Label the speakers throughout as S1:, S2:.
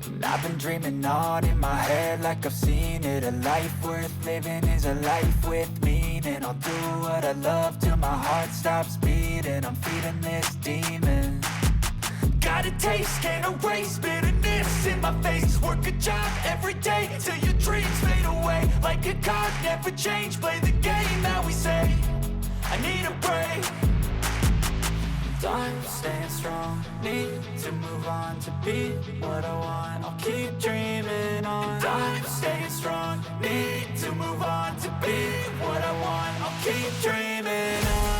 S1: And I've been dreaming on in my head like I've seen it. A life worth living is a life with meaning. I'll do what I love till my heart stops beating. I'm feeding this demon. Got a taste, can't erase bitterness in my face. Work a job every day till your dreams fade away. Like a card, never change, play the game that we say. I need a break. I'm staying strong, need to move on to be what I want. I'll keep dreaming on. I'm staying strong, need to move on to be what I want. I'll keep dreaming on.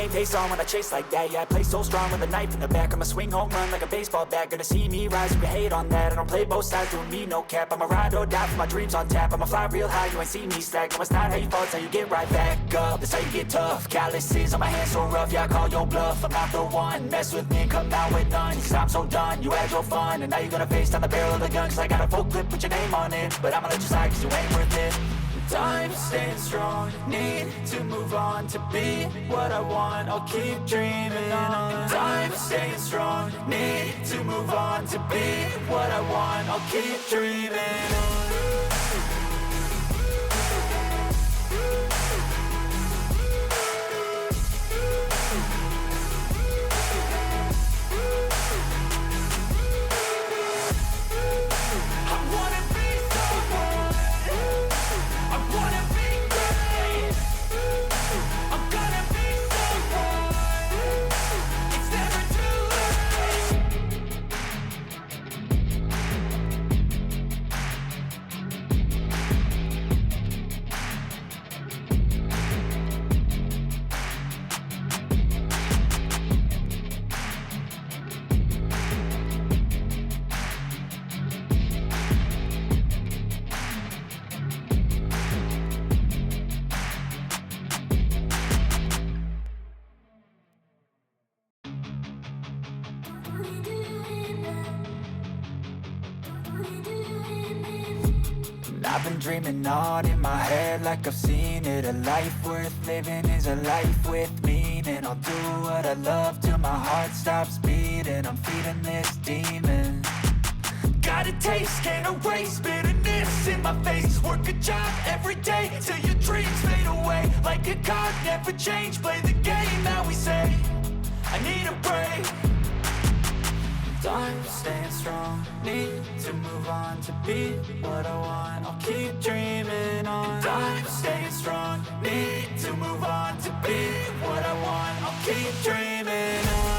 S1: Face on when I chase like that, yeah, I play so strong with a knife in the back. I'ma swing home run like a baseball bat. Gonna see me rise, you can hate on that. I don't play both sides, doing me no cap. I'ma ride or die for my dreams on tap. I'ma fly real high, you ain't see me slack. No, it's not how you fall, it's how you get right back up. That's how you get tough. Calluses on my hands so rough, yeah, I call your bluff. I'm not the one, mess with me and come out with none. Cause I'm so done, you had your fun. And now you're gonna face down the barrel of the gun. Cause I got a full clip, put your name on it. But I'ma let you slide cause you ain't worth it. I'm staying strong, need to move on to be what I want. I'll keep dreaming on. I'm staying strong, need to move on to be what I want. I'll keep dreaming on. I've been dreaming on in my head like I've seen it. A life worth living is a life with meaning. I'll do what I love till my heart stops beating. I'm feeding this demon. Got a taste, can't erase bitterness in my face. Work a job every day till your dreams fade away. Like a card, never change, play the game that we say. I need a break. I'm staying strong, need to move on to be what I want. I'll keep dreaming on. I'm staying strong, need to move on to be what I want. I'll keep dreaming on.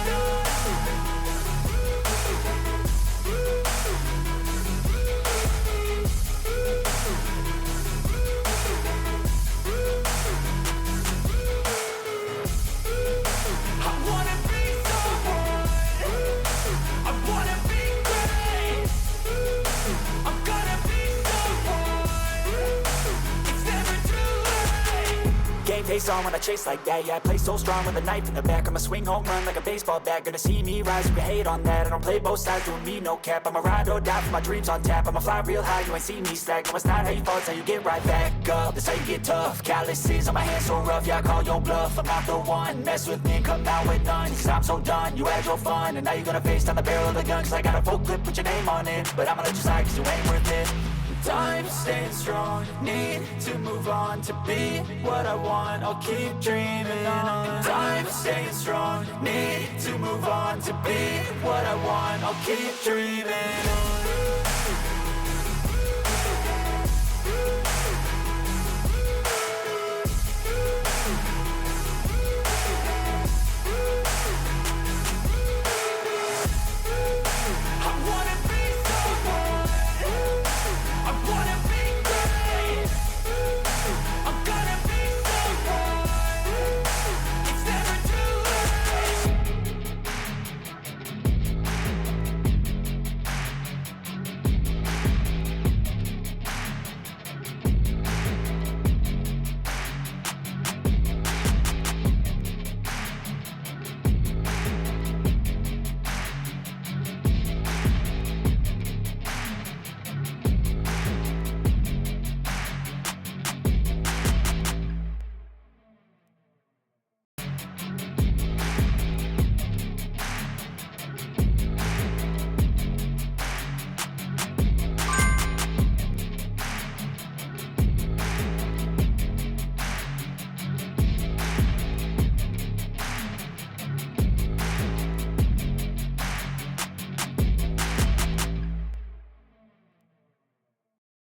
S1: Face on when I chase like that, yeah, I play so strong with a knife in the back. I'ma swing home run like a baseball bat. Gonna see me rise, you can hate on that. I don't play both sides, doing me no cap. I'ma ride or die for my dreams on tap. I'ma fly real high, you ain't see me slack. No, it's not how you fall, it's how you get right back up. That's how you get tough. Calluses on my hands so rough, yeah, I call your bluff. I'm not the one, mess with me and come out with none. Cause I'm so done, you had your fun. And now you're gonna face down the barrel of the gun. Cause I got a full clip, put your name on it. But I'ma let you slide cause you ain't worth it. I'm staying strong, need to move on to be what I want. I'll keep dreaming on. I'm staying strong, need to move on to be what I want. I'll keep dreaming